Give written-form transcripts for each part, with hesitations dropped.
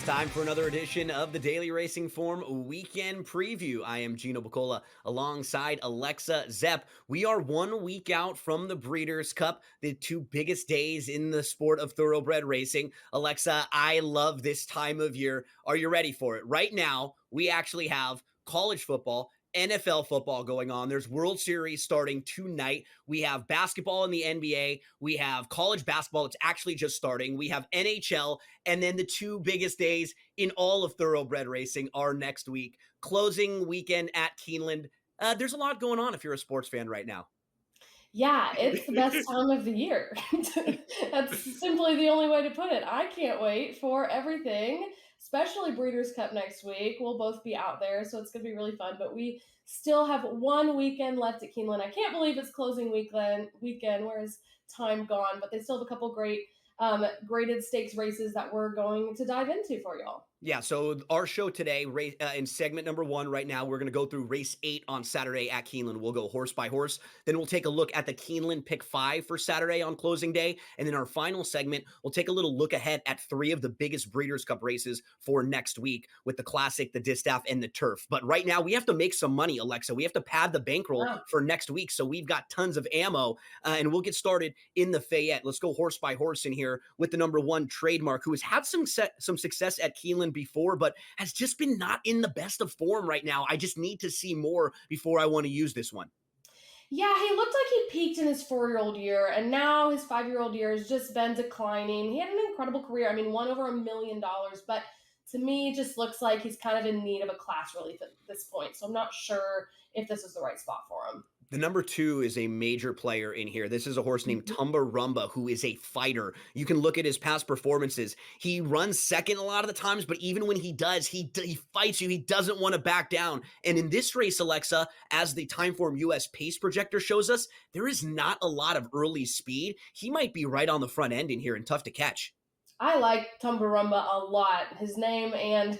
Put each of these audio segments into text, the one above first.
It's time for another edition of the Daily Racing Form Weekend Preview. I am Gino Buccola alongside Alexa Zepp. We are 1 week out from the Breeders' Cup, the two biggest days in the sport of thoroughbred racing. Alexa, I love this time of year. Are you ready for it? Right now, we actually have college football, NFL football going on. There's World Series starting tonight. We have basketball in the NBA. We have college basketball. It's actually just starting. We have NHL. And then the two biggest days in all of thoroughbred racing are next week. Closing weekend at Keeneland. There's a lot going on if you're a sports fan right now. Yeah, it's the best time of the year. That's simply the only way to put it. I can't wait for everything, especially Breeders' Cup next week. We'll both be out there, so it's going to be really fun. But we still have 1 weekend left at Keeneland. I can't believe it's closing weekend. Where is time gone? But they still have a couple great graded stakes races that we're going to dive into for y'all. Yeah, so our show today, in segment number 1 right now, we're going to go through race 8 on Saturday at Keeneland. We'll go horse by horse. Then we'll take a look at the Keeneland pick 5 for Saturday on closing day. And then our final segment, we'll take a little look ahead at 3 of the biggest Breeders' Cup races for next week with the Classic, the Distaff, and the Turf. But right now, we have to make some money, Alexa. We have to pad the bankroll for next week. So we've got tons of ammo, and we'll get started in the Fayette. Let's go horse by horse in here with the number 1 Trademark, who has had some success at Keeneland before, but has just been not in the best of form right now. I just need to see more before I want to use this one. Yeah, he looked like he peaked in his 4-year-old year, and now his 5-year-old year has just been declining. He had an incredible career. I mean, won over $1 million, but to me, it just looks like he's kind of in need of a class relief at this point. So I'm not sure if this is the right spot for him. The number 2 is a major player in here. This is a horse named Tumba Rumba, who is a fighter. You can look at his past performances. He runs second a lot of the times, but even when he does, he fights you. He doesn't want to back down. And in this race, Alexa, as the Timeform US pace projector shows us, there is not a lot of early speed. He might be right on the front end in here and tough to catch. I like Tumbarumba a lot, his name and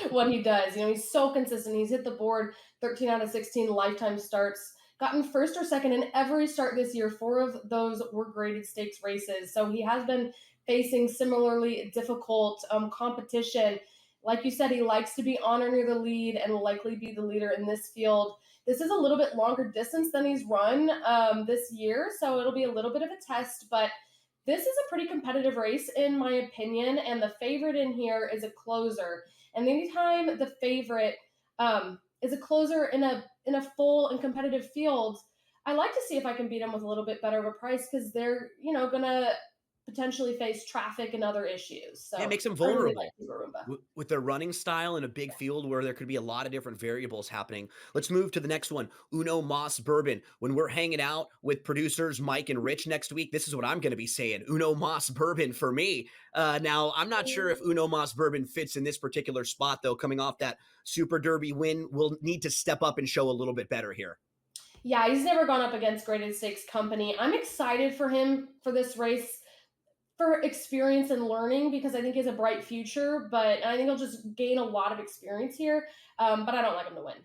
what he does. You know, he's so consistent. He's hit the board 13 out of 16 lifetime starts, gotten first or second in every start this year. 4 of those were graded stakes races. So he has been facing similarly difficult competition. Like you said, he likes to be on or near the lead and will likely be the leader in this field. This is a little bit longer distance than he's run this year, so it'll be a little bit of a test, but this is a pretty competitive race, in my opinion, and the favorite in here is a closer. And anytime the favorite is a closer in a full and competitive field, I like to see if I can beat them with a little bit better of a price, because they're going to potentially face traffic and other issues. So Yeah, it makes them I really vulnerable like with their running style in a big field where there could be a lot of different variables happening. Let's move to the next one, Uno Moss Bourbon. When we're hanging out with producers Mike and Rich next week, this is what I'm going to be saying, Uno Moss Bourbon for me. Now, I'm not sure if Uno Moss Bourbon fits in this particular spot, though. Coming off that Super Derby win, we'll need to step up and show a little bit better here. Yeah, he's never gone up against graded stakes company. I'm excited for him for this race, for experience and learning, because I think he has a bright future, but I think he'll just gain a lot of experience here. But I don't like him to win.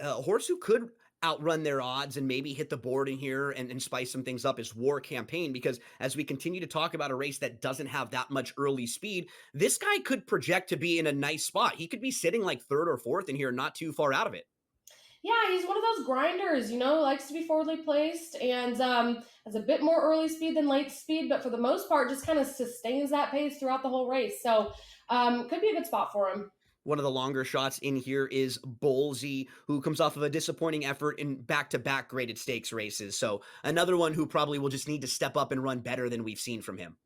A horse who could outrun their odds and maybe hit the board in here and spice some things up is War Campaign, because as we continue to talk about a race that doesn't have that much early speed, this guy could project to be in a nice spot. He could be sitting like 3rd or 4th in here, not too far out of it. Yeah, he's one of those grinders, likes to be forwardly placed and has a bit more early speed than late speed, but for the most part, just kind of sustains that pace throughout the whole race. So could be a good spot for him. One of the longer shots in here is Bolsey, who comes off of a disappointing effort in back-to-back graded stakes races. So another one who probably will just need to step up and run better than we've seen from him.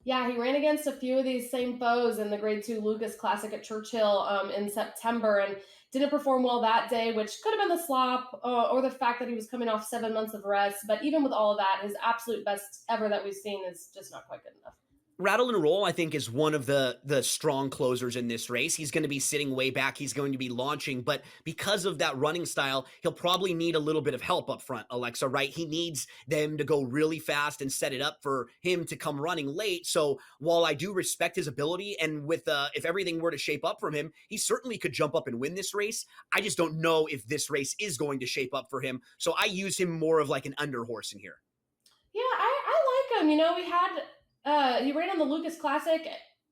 Yeah, he ran against a few of these same foes in the Grade 2 Lucas Classic at Churchill in September and didn't perform well that day, which could have been the slop or the fact that he was coming off 7 months of rest. But even with all of that, his absolute best ever that we've seen is just not quite good enough. Rattle and Roll, I think, is one of the strong closers in this race. He's going to be sitting way back. He's going to be launching, but because of that running style, he'll probably need a little bit of help up front, Alexa, right? He needs them to go really fast and set it up for him to come running late. So while I do respect his ability, and with if everything were to shape up from him, he certainly could jump up and win this race. I just don't know if this race is going to shape up for him. So I use him more of like an under horse in here. Yeah, I like him. We had he ran on the Lucas Classic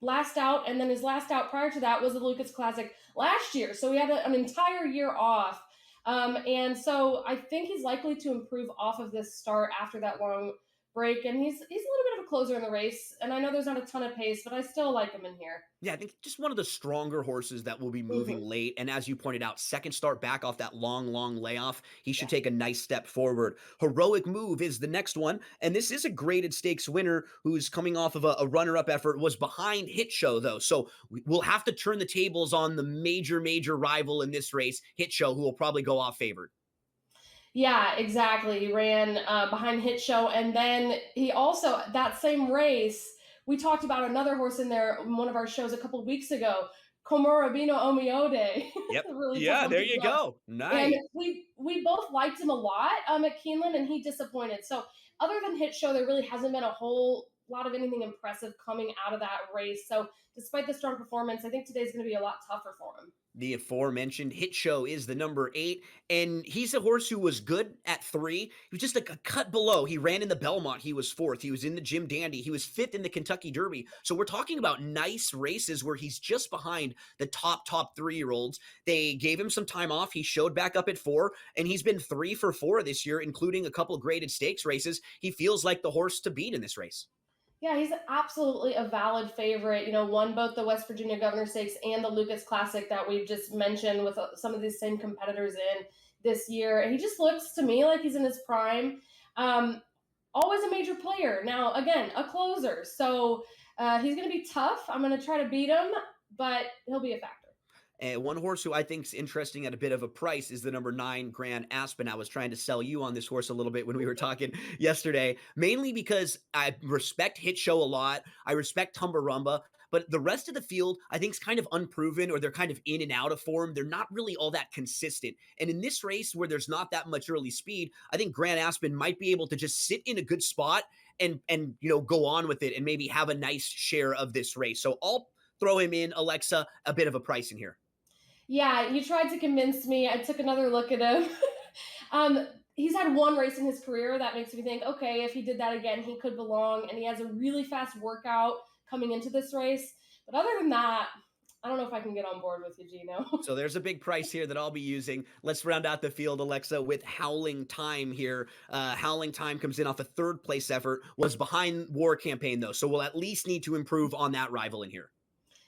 last out, and then his last out prior to that was the Lucas Classic last year. So he had an entire year off. And so I think he's likely to improve off of this start after that long break. And he's a little bit of a closer in the race. And I know there's not a ton of pace, but I still like him in here. Yeah, I think just one of the stronger horses that will be moving Mhm. late. And as you pointed out, second start back off that long layoff. He should Yeah. take a nice step forward. Heroic Move is the next one. And this is a graded stakes winner who's coming off of a runner-up effort, was behind Hit Show, though. So we'll have to turn the tables on the major rival in this race, Hit Show, who will probably go off favored. Yeah, exactly. He ran behind Hit Show, and then he also that same race. We talked about another horse in there in one of our shows a couple weeks ago, Komorabino Omiode, Yep. really tough Yeah, one there to you draw. go. And Nice. we both liked him a lot at Keeneland, and he disappointed. So other than Hit Show, there really hasn't been a whole lot of anything impressive coming out of that race. So despite the strong performance, I think today's going to be a lot tougher for him. The aforementioned Hit Show is the number 8, and he's a horse who was good at 3. He was just like a cut below. He ran in the Belmont. He was 4th. He was in the Jim Dandy. He was 5th in the Kentucky Derby. So we're talking about nice races where he's just behind the top 3-year-olds. They gave him some time off. He showed back up at 4, and he's been 3 for 4 this year, including a couple of graded stakes races. He feels like the horse to beat in this race. Yeah, he's absolutely a valid favorite. Won both the West Virginia Governor Stakes and the Lucas Classic that we've just mentioned with some of these same competitors in this year. And he just looks to me like he's in his prime. Um, Always a major player. Now, again, a closer. So he's going to be tough. I'm going to try to beat him, but he'll be a factor. And one horse who I think is interesting at a bit of a price is the number 9 Grand Aspen. I was trying to sell you on this horse a little bit when we were talking yesterday, mainly because I respect Hit Show a lot. I respect Tumbarumba, but the rest of the field I think is kind of unproven, or they're kind of in and out of form. They're not really all that consistent. And in this race where there's not that much early speed, I think Grand Aspen might be able to just sit in a good spot and go on with it and maybe have a nice share of this race. So I'll throw him in, Alexa, a bit of a price in here. Yeah, you tried to convince me. I took another look at him. He's had one race in his career that makes me think, okay, if he did that again, he could belong. And he has a really fast workout coming into this race. But other than that, I don't know if I can get on board with you, Gino. So there's a big price here that I'll be using. Let's round out the field, Alexa, with Howling Time here. Howling Time comes in off a 3rd place effort, was behind War Campaign, though. So we'll at least need to improve on that rival in here.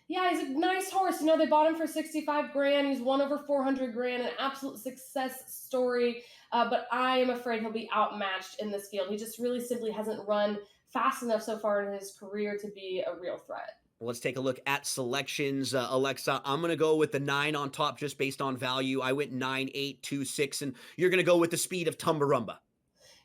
Yeah, he's a nice horse. They bought him for 65 grand. He's won over 400 grand, an absolute success story. But I am afraid he'll be outmatched in this field. He just really simply hasn't run fast enough so far in his career to be a real threat. Let's take a look at selections. Alexa, I'm going to go with the 9 on top just based on value. I went 9, 8, 2, 6, and you're going to go with the speed of Tumbarumba.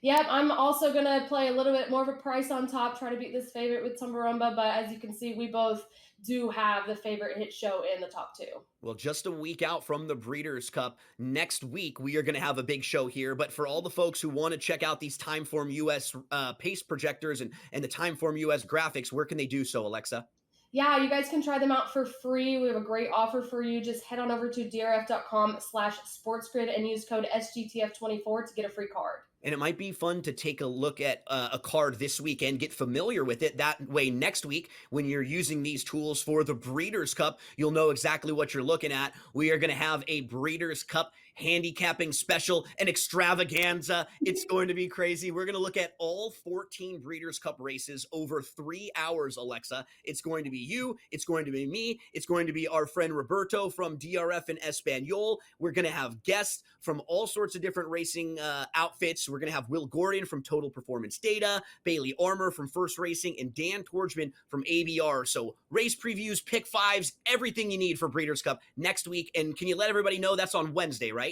Yep, I'm also going to play a little bit more of a price on top, try to beat this favorite with Tumbarumba. But as you can see, we both do have the favorite Hit Show in the top 2. Well, just a week out from the Breeders' Cup, next week we are going to have a big show here. But for all the folks who want to check out these Timeform US pace projectors and the Timeform US graphics, where can they do so, Alexa? Yeah, you guys can try them out for free. We have a great offer for you. Just head on over to drf.com/sportsgrid and use code SGTF24 to get a free card. And it might be fun to take a look at a card this weekend, get familiar with it. That way, next week, when you're using these tools for the Breeders' Cup, you'll know exactly what you're looking at. We are going to have a Breeders' Cup handicapping special, an extravaganza. It's going to be crazy. We're going to look at all 14 Breeders' Cup races over 3 hours, Alexa. It's going to be you. It's going to be me. It's going to be our friend Roberto from DRF and Espanol. We're going to have guests from all sorts of different racing outfits. We're going to have Will Gordon from Total Performance Data, Bailey Armour from First Racing, and Dan Torgman from ABR. So race previews, pick fives, everything you need for Breeders' Cup next week. And can you let everybody know that's on Wednesday, right?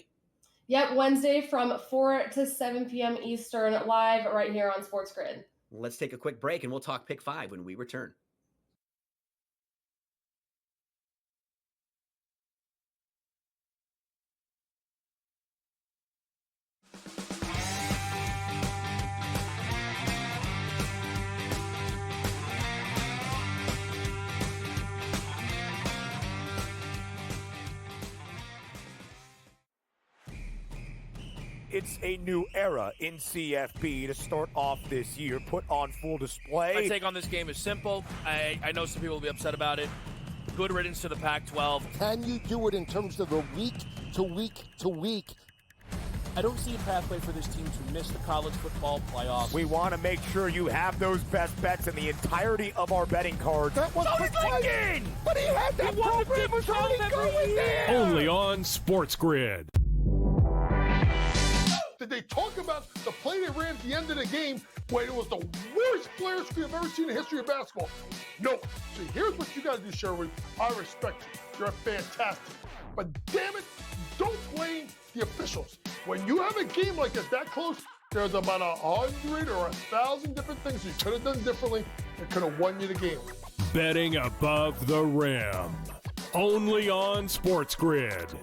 Yep, Wednesday from 4 to 7 p.m. Eastern, live right here on SportsGrid. Let's take a quick break and we'll talk pick five when we return. it's a new era in CFP to start off this year, put on full display. My take on this game is simple. I know some people will be upset about it. Good riddance to the Pac-12. Can you do it in terms of the week to week to week? I don't see a pathway for this team to miss the college football playoffs. We want to make sure you have those best bets in the entirety of our betting cards. That was Lincoln! but he had that program was already going there. Only on SportsGrid. Did they talk about the play they ran at the end of the game when it was the worst flare screen I've ever seen in the history of basketball? No. See, here's what you got to do, Sherwood. I respect you. You're fantastic. But damn it, don't blame the officials. When you have a game like that close, there's about 100 or 1,000 different things you could have done differently that could have won you the game. Betting above the rim. Only on SportsGrid.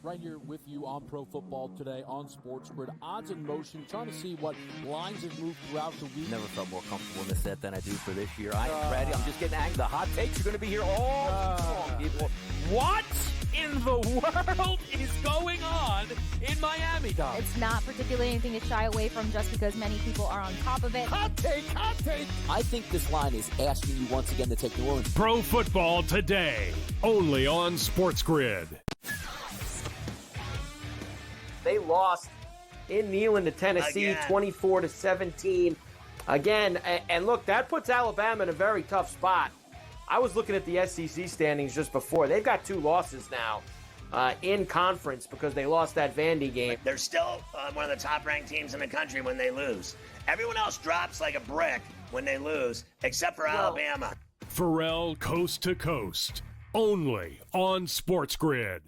Right here with you on Pro Football Today on SportsGrid. Odds in motion, trying to see what lines have moved throughout the week. Never felt more comfortable in this set than I do for this year. I am ready. I'm just getting angry. The hot takes are going to be here all long, people. What in the world is going on in Miami, Dom? It's not particularly anything to shy away from just because many people are on top of it. Hot take, hot take. I think this line is asking you once again to take New Orleans. Pro Football Today. Only on SportsGrid. They lost in Keeneland to Tennessee, 24-17. Again, and look, that puts Alabama in a very tough spot. I was looking at the SEC standings just before. They've got 2 losses now in conference because they lost that Vandy game. They're still one of the top-ranked teams in the country when they lose. Everyone else drops like a brick when they lose, except for Alabama. Pharrell Coast to Coast. Only on SportsGrid.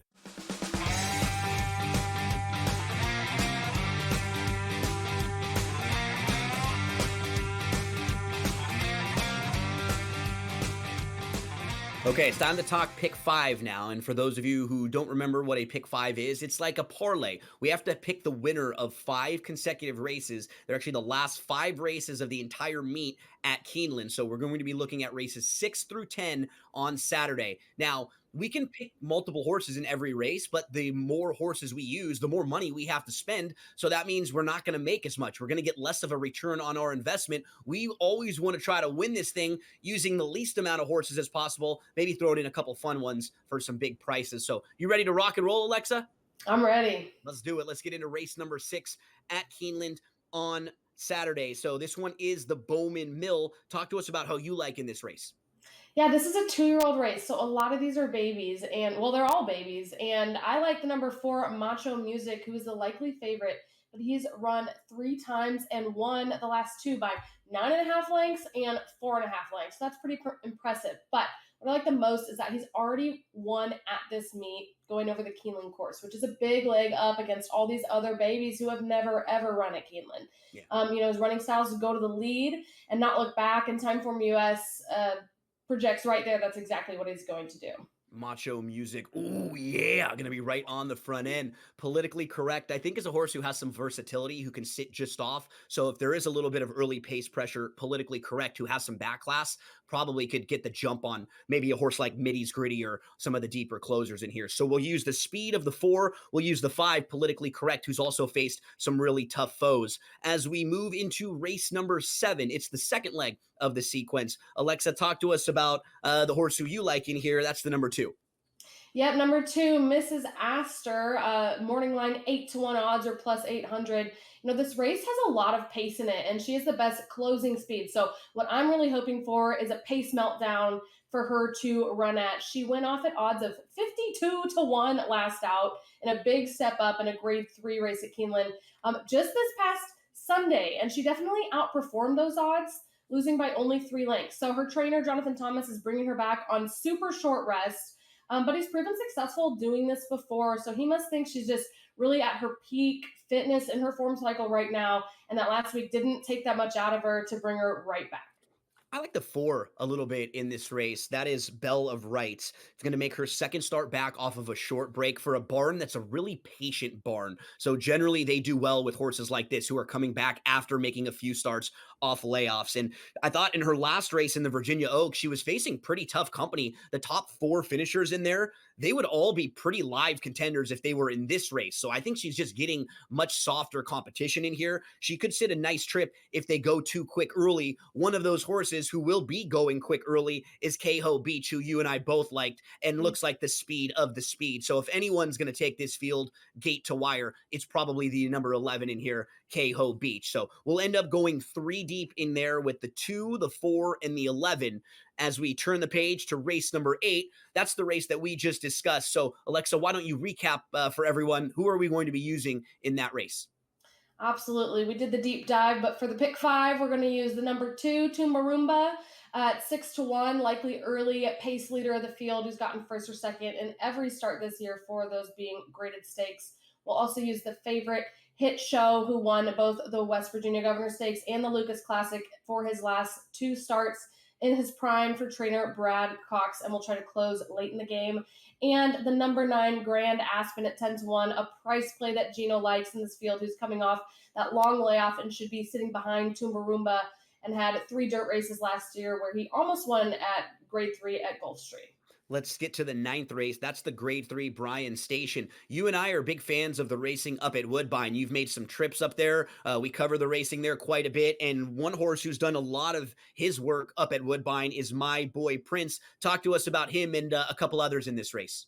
Okay, it's time to talk Pick 5 now, and for those of you who don't remember what a Pick 5 is, it's like a parlay. We have to pick the winner of 5 consecutive races. They're actually the last 5 races of the entire meet at Keeneland, so we're going to be looking at races 6 through 10 on Saturday. Now, we can pick multiple horses in every race, but the more horses we use, the more money we have to spend. So that means we're not going to make as much. We're going to get less of a return on our investment. We always want to try to win this thing using the least amount of horses as possible. Maybe throw it in a couple fun ones for some big prices. So you ready to rock and roll, Alexa? I'm ready. Let's do it. Let's get into race number 6 at Keeneland on Saturday. So this one is the Bowman Mill. Talk to us about how you like in this race. Yeah, this is a 2-year-old race, so a lot of these are babies, and well, they're all babies. And I like the number 4, Macho Music, who is the likely favorite, but he's run 3 times and won the last 2 by 9.5 lengths and 4.5 lengths. So that's pretty impressive. But what I like the most is that he's already won at this meet going over the Keeneland course, which is a big leg up against all these other babies who have never, ever run at Keeneland. Yeah. His running styles is go to the lead and not look back, and Timeform US projects right there. That's exactly what he's going to do. Macho Music. Ooh, yeah. Going to be right on the front end. Politically Correct, I think, is a horse who has some versatility, who can sit just off. So if there is a little bit of early pace pressure, Politically Correct, who has some back class, probably could get the jump on maybe a horse like Middy's Gritty or some of the deeper closers in here. So we'll use the speed of the 4. We'll use the 5, Politically Correct, who's also faced some really tough foes. As we move into race number 7, it's the second leg of the sequence. Alexa, talk to us about the horse who you like in here. That's the number 2. Yep, number 2, Mrs. Astor, morning line 8-1 odds or plus 800. This race has a lot of pace in it, and she has the best closing speed. So what I'm really hoping for is a pace meltdown for her to run at. She went off at odds of 52-1 last out in a big step up in a grade 3 race at Keeneland just this past Sunday, and she definitely outperformed those odds, losing by only 3 lengths. So her trainer, Jonathan Thomas, is bringing her back on super short rest. But he's proven successful doing this before, so he must think she's just really at her peak fitness in her form cycle right now, and that last week didn't take that much out of her to bring her right back. I like the 4 a little bit in this race. That is Belle of Rights. It's going to make her second start back off of a short break for a barn that's a really patient barn. So generally they do well with horses like this who are coming back after making a few starts off layoffs. And I thought in her last race in the Virginia Oaks, she was facing pretty tough company. The top 4 finishers in there, they would all be pretty live contenders if they were in this race. So I think she's just getting much softer competition in here. She could sit a nice trip if they go too quick early. One of those horses who will be going quick early is Keho Beach, who you and I both liked and looks like the speed of the speed. So if anyone's going to take this field gate to wire, it's probably the number 11 in here, Keho Beach. So we'll end up going 3 deep in there with the 2, the 4, and the 11 as we turn the page to race number 8. That's the race that we just discussed. So Alexa, why don't you recap for everyone, who are we going to be using in that race? Absolutely. We did the deep dive, but for the pick 5, we're going to use the number 2, Tumbarumba, at 6-1, likely early pace leader of the field, who's gotten first or second in every start this year, 4 of those being graded stakes. We'll also use the favorite Hit Show, who won both the West Virginia Governor Stakes and the Lucas Classic for his last 2 starts in his prime for trainer Brad Cox, and we'll try to close late in the game. And the number 9 Grand Aspen at 10-1, a price play that Gino likes in this field, who's coming off that long layoff and should be sitting behind Tumbarumba, and had 3 dirt races last year where he almost won at grade 3 at Gulfstream. Let's get to the 9th race. That's the grade 3 Bryan Station. You and I are big fans of the racing up at Woodbine. You've made some trips up there. We cover the racing there quite a bit. And one horse who's done a lot of his work up at Woodbine is my boy Prince. Talk to us about him and a couple others in this race.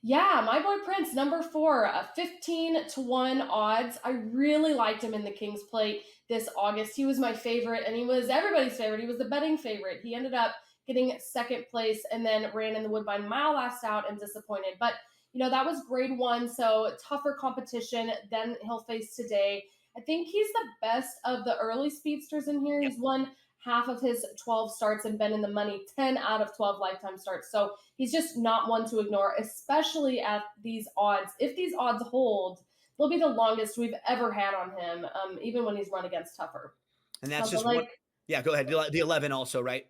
Yeah, my boy Prince, number 4, 15-1 odds. I really liked him in the King's Plate this August. He was my favorite, and he was everybody's favorite. He was the betting favorite. He ended up getting 2nd place and then ran in the Woodbine Mile last out and disappointed. But, that was grade 1, so tougher competition than he'll face today. I think he's the best of the early speedsters in here. He's won half of his 12 starts and been in the money 10 out of 12 lifetime starts. So he's just not one to ignore, especially at these odds. If these odds hold, they'll be the longest we've ever had on him, even when he's run against tougher. And that's just one. Yeah, go ahead. The 11 also, right?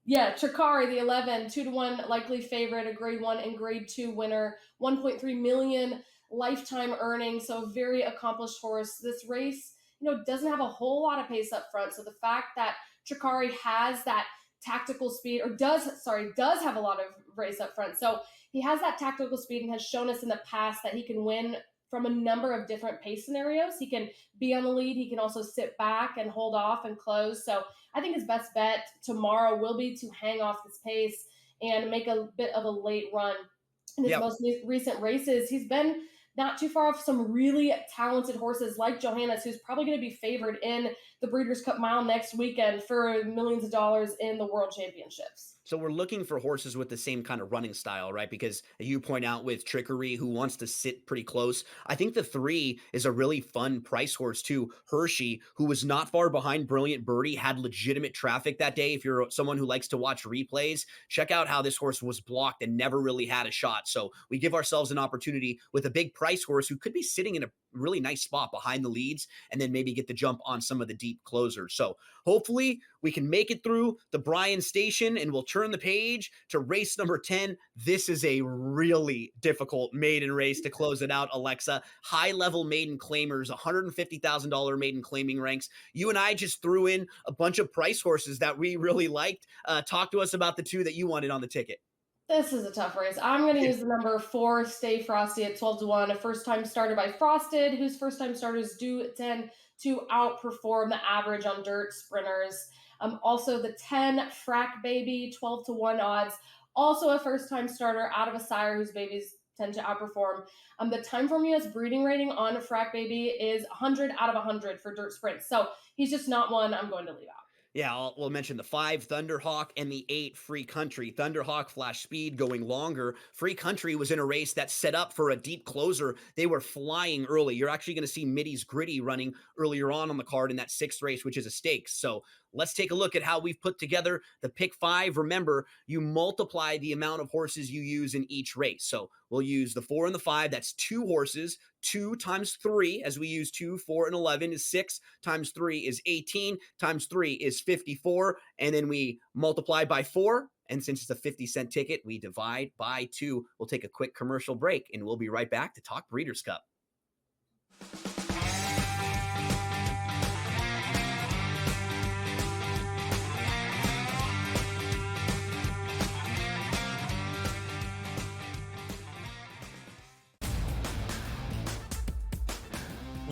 Yeah, Chikari, the 11, 2-1 likely favorite, a grade 1 and grade 2 winner, 1.3 million lifetime earnings. So a very accomplished horse. This race, doesn't have a whole lot of pace up front. So the fact that Chikari has that tactical speed, or does have a lot of race up front. So he has that tactical speed and has shown us in the past that he can win from a number of different pace scenarios. He can be on the lead. He can also sit back and hold off and close. So I think his best bet tomorrow will be to hang off this pace and make a bit of a late run. In his most recent races, he's been not too far off some really talented horses like Johannes, who's probably going to be favored in the Breeders' Cup Mile next weekend for millions of dollars in the World Championships. So we're looking for horses with the same kind of running style, right? Because you point out with Trickery, who wants to sit pretty close. I think the 3 is a really fun price horse too. Hershey, who was not far behind Brilliant Birdie, had legitimate traffic that day. If you're someone who likes to watch replays, check out how this horse was blocked and never really had a shot. So we give ourselves an opportunity with a big price horse who could be sitting in a really nice spot behind the leads and then maybe get the jump on some of the deep closers. So hopefully we can make it through the Bryan Station, and we'll turn the page to race number 10. This is a really difficult maiden race to close it out, Alexa. High-level maiden claimers, $150,000 maiden claiming ranks. You and I just threw in a bunch of price horses that we really liked. Talk to us about the 2 that you wanted on the ticket. This is a tough race. I'm going to use the number 4, Stay Frosty, at 12-1, a first-time starter by Frosted, whose first-time starters do tend to outperform the average on dirt sprinters. Also, the 10, Frack Baby, 12-1 odds, also a first-time starter out of a sire whose babies tend to outperform. The Timeform US breeding rating on Frack Baby is 100 out of 100 for dirt sprints. So he's just not one I'm going to leave out. Yeah, we'll mention the 5, Thunderhawk, and the 8, Free Country. Thunderhawk, Flash Speed going longer. Free Country was in a race that set up for a deep closer. They were flying early. You're actually going to see Middy's Gritty running earlier on the card in that 6th race, which is a stakes. So let's take a look at how we've put together the pick 5. Remember, you multiply the amount of horses you use in each race. So we'll use the 4 and the 5. That's 2 horses. 2 times 3, as we use 2, 4, and 11 is 6, times 3 is 18, times 3 is 54, and then we multiply by 4, and since it's a 50-cent ticket, we divide by 2. We'll take a quick commercial break, and we'll be right back to talk Breeders' Cup.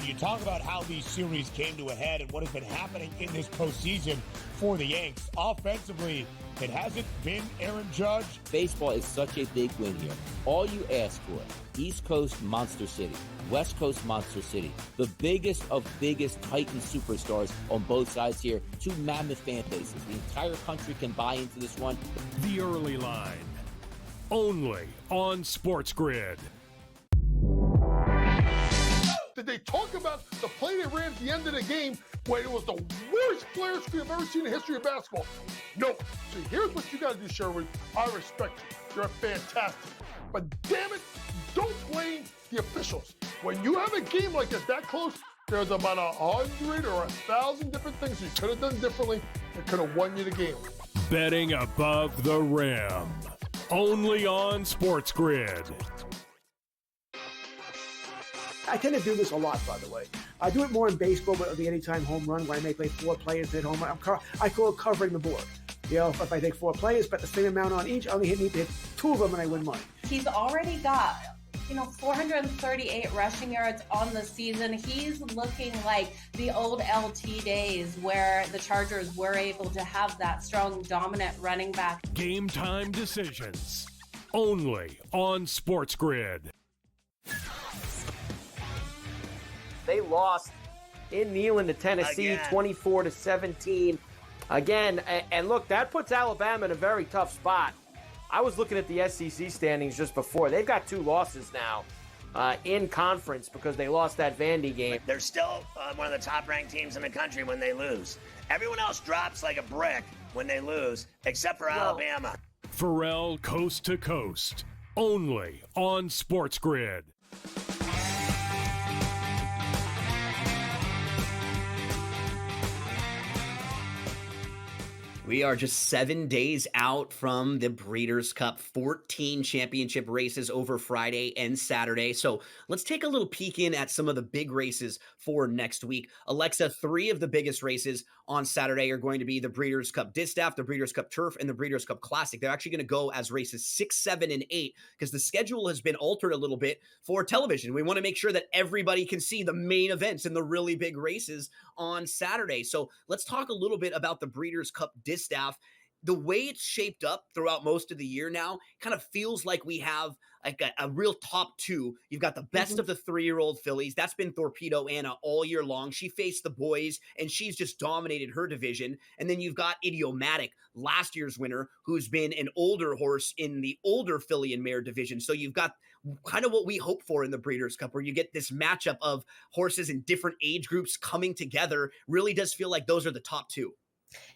when you talk about how these series came to a head and what has been happening in this postseason for the Yanks, offensively, it hasn't been Aaron Judge. Baseball is such a big win here. All you ask for, East Coast Monster City, West Coast Monster City, the biggest of biggest Titan superstars on both sides here, two mammoth fan bases. The entire country can buy into this one. The Early Line, only on SportsGrid. Did they talk about the play they ran at the end of the game when it was the worst player screen I've ever seen in the history of basketball? No. So here's what you got to do, Sherwood. I respect you. You're fantastic. But damn it, don't blame the officials. When you have a game like this that close, there's about 100 or 1,000 different things you could have done differently that could have won you the game. Betting above the rim, only on SportsGrid. I tend to do this a lot, by the way. I do it more in baseball with the anytime home run, where I may play 4 players hit home run. I call it covering the board. You know, if I take 4 players, bet the same amount on each, I only need to hit 2 of them and I win money. He's already got, 438 rushing yards on the season. He's looking like the old LT days where the Chargers were able to have that strong, dominant running back. Game time decisions, only on SportsGrid. They lost in Keeneland to Tennessee, 24-17. Again, and look, that puts Alabama in a very tough spot. I was looking at the SEC standings just before. They've got 2 losses now in conference because they lost that Vandy game. They're still one of the top-ranked teams in the country when they lose. Everyone else drops like a brick when they lose, except for Alabama. Pharrell Coast to Coast, only on SportsGrid. We are just 7 days out from the Breeders' Cup, 14 championship races over Friday and Saturday. So let's take a little peek in at some of the big races for next week. Alexa, 3 of the biggest races on Saturday are going to be the Breeders' Cup Distaff, the Breeders' Cup Turf, and the Breeders' Cup Classic. They're actually going to go as races 6, 7, and 8 because the schedule has been altered a little bit for television. We want to make sure that everybody can see the main events and the really big races on Saturday. So let's talk a little bit about the Breeders' Cup Distaff. The way it's shaped up throughout most of the year now kind of feels like we have like a real top 2. You've got the best of the 3-year-old fillies. That's been Torpedo Anna all year long. She faced the boys, and she's just dominated her division. And then you've got Idiomatic, last year's winner, who's been an older horse in the older filly and mare division. So you've got kind of what we hope for in the Breeders' Cup, where you get this matchup of horses in different age groups coming together. Really does feel like those are the top 2.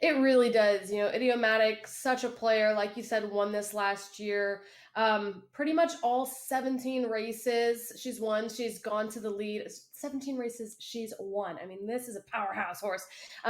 It really does. Idiomatic, such a player, like you said, won this last year. Pretty much all 17 races she's won. She's gone to the lead. 17 races she's won. I mean, this is a powerhouse horse.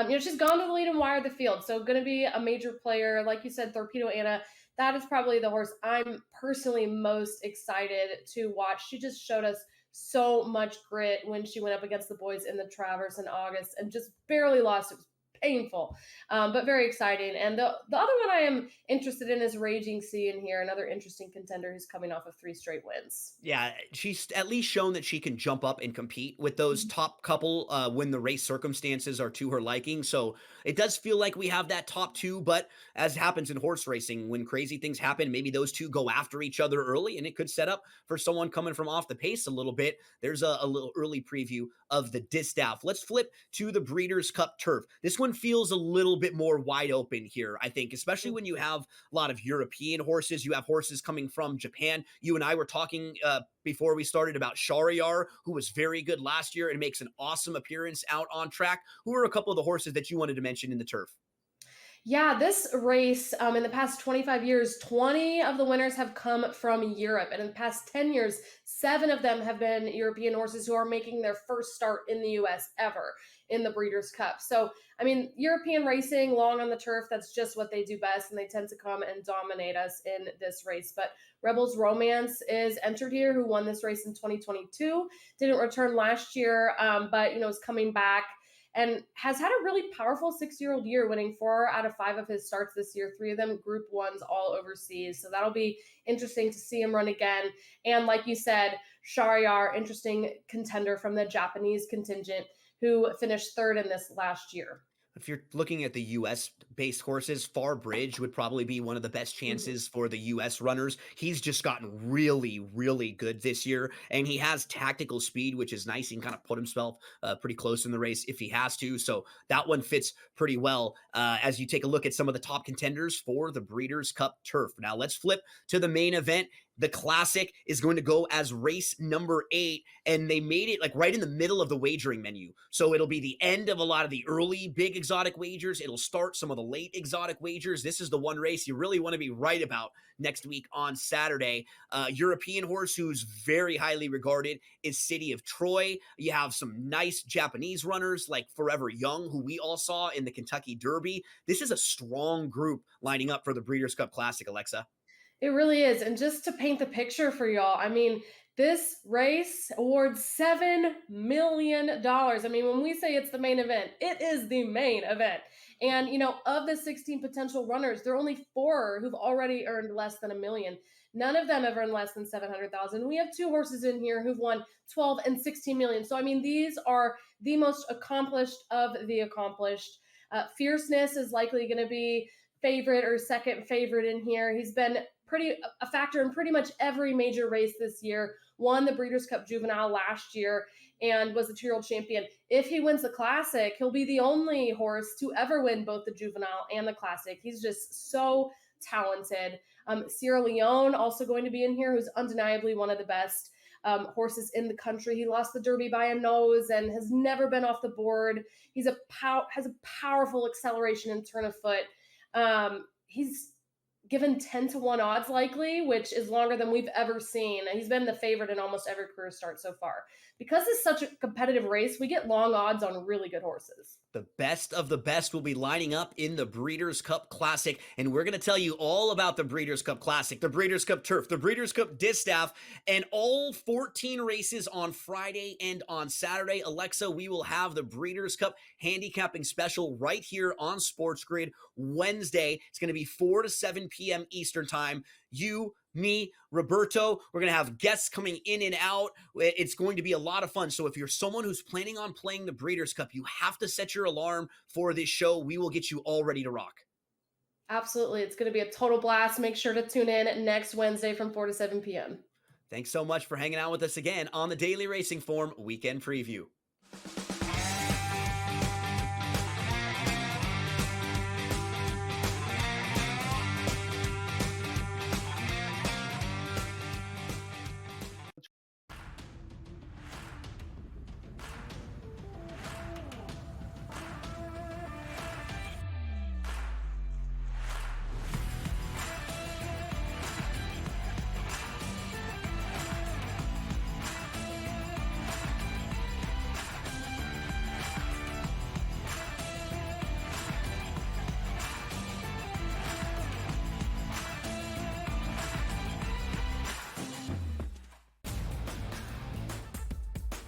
She's gone to the lead and wired the field. So going to be a major player. Like you said, Torpedo Anna, that is probably the horse I'm personally most excited to watch. She just showed us so much grit when she went up against the boys in the Travers in August and just barely lost. It was painful, but very exciting. And the other one I am interested in is Raging Sea in here, another interesting contender who's coming off of 3 straight wins. Yeah, she's at least shown that she can jump up and compete with those top couple when the race circumstances are to her liking. So it does feel like we have that top 2, but as happens in horse racing, when crazy things happen, maybe those 2 go after each other early, and it could set up for someone coming from off the pace a little bit. There's a little early preview of the Distaff. Let's flip to the Breeders' Cup Turf. This one feels a little bit more wide open here, I think, especially when you have a lot of European horses. You have horses coming from Japan. You and I were talking before we started about Shahryar, who was very good last year and makes an awesome appearance out on track. Who are a couple of the horses that you wanted to mention in the turf? Yeah, this race, in the past 25 years, 20 of the winners have come from Europe. And in the past 10 years, 7 of them have been European horses who are making their first start in the U.S. ever in the Breeders' Cup. So, European racing, long on the turf, that's just what they do best. And they tend to come and dominate us in this race. But Rebels Romance is entered here, who won this race in 2022. Didn't return last year, but, is coming back. And has had a really powerful 6-year-old year, winning 4 out of 5 of his starts this year, 3 of them Group 1s all overseas. So that'll be interesting to see him run again. And like you said, Shahryar, interesting contender from the Japanese contingent who finished third in this last year. If you're looking at the US-based horses, Far Bridge would probably be one of the best chances for the US runners. He's just gotten really, really good this year, and he has tactical speed, which is nice. He can kind of put himself pretty close in the race if he has to, so that one fits pretty well as you take a look at some of the top contenders for the Breeders' Cup Turf. Now let's flip to the main event. The Classic is going to go as race number 8, and they made it like right in the middle of the wagering menu. So it'll be the end of a lot of the early big exotic wagers. It'll start some of the late exotic wagers. This is the one race you really want to be right about next week on Saturday. European horse who's very highly regarded is City of Troy. You have some nice Japanese runners like Forever Young, who we all saw in the Kentucky Derby. This is a strong group lining up for the Breeders' Cup Classic, Alexa. It really is. And just to paint the picture for y'all, I mean, this race awards $7 million. I mean, when we say it's the main event, it is the main event. And, you know, of the 16 potential runners, there are only 4 who've already earned less than $1 million. None of them have earned less than $700,000. We have 2 horses in here who've won 12 and 16 million. So, I mean, these are the most accomplished of the accomplished. Fierceness is likely going to be favorite or second favorite in here. He's been a factor in pretty much every major race this year. Won the Breeders' Cup Juvenile last year and was the 2-year-old champion. If he wins the Classic, he'll be the only horse to ever win both the Juvenile and the Classic. He's just so talented. Sierra Leone also going to be in here, who's undeniably one of the best horses in the country. He lost the Derby by a nose and has never been off the board. He's has a powerful acceleration and turn of foot. He's given 10-1 odds likely, which is longer than we've ever seen. He's been the favorite in almost every career start so far. Because it's such a competitive race, we get long odds on really good horses. The best of the best will be lining up in the Breeders' Cup Classic, and we're going to tell you all about the Breeders' Cup Classic, the Breeders' Cup Turf, the Breeders' Cup Distaff, and all 14 races on Friday and on Saturday. Alexa, we will have the Breeders' Cup handicapping special right here on SportsGrid Wednesday. It's going to be 4 to 7 p.m. Eastern Time. You, me, Roberto, we're going to have guests coming in and out. It's going to be a lot of fun. So if you're someone who's planning on playing the Breeders' Cup, you have to set your alarm for this show. We will get you all ready to rock. Absolutely. It's going to be a total blast. Make sure to tune in next Wednesday from 4 to 7 p.m. Thanks so much for hanging out with us again on the Daily Racing Form Weekend Preview.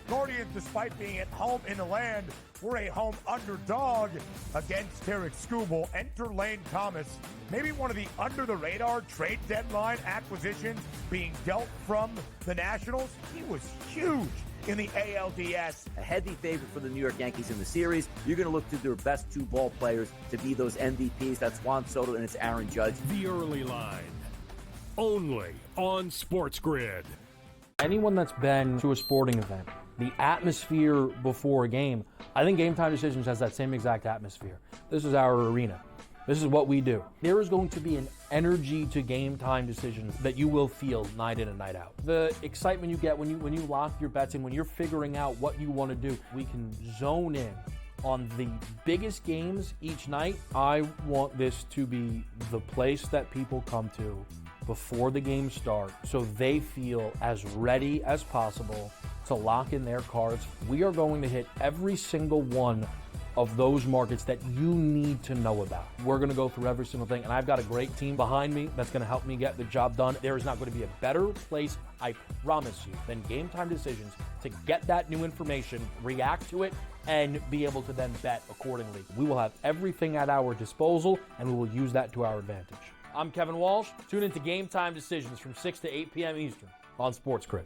Guardians, despite being at home in the land, were a home underdog against Tarek Skubal. Enter Lane Thomas, maybe one of the under-the-radar trade deadline acquisitions being dealt from the Nationals. He was huge in the ALDS. A heavy favorite for the New York Yankees in the series. You're going to look to their best 2 ball players to be those MVPs. That's Juan Soto and it's Aaron Judge. The Early Line, only on SportsGrid. Anyone that's been to a sporting event, the atmosphere before a game, I think Game Time Decisions has that same exact atmosphere. This is our arena. This is what we do. There is going to be an energy to Game Time Decisions that you will feel night in and night out. The excitement you get when you lock your bets in, when you're figuring out what you want to do, we can zone in on the biggest games each night. I want this to be the place that people come to before the games start so they feel as ready as possible to lock in their cards. We are going to hit every single one of those markets that you need to know about. We're going to go through every single thing, and I've got a great team behind me that's going to help me get the job done. There is not going to be a better place, I promise you, than Game Time Decisions to get that new information, react to it, and be able to then bet accordingly. We will have everything at our disposal, and we will use that to our advantage. I'm Kevin Walsh. Tune into Game Time Decisions from 6 to 8 p.m. Eastern on SportsGrid.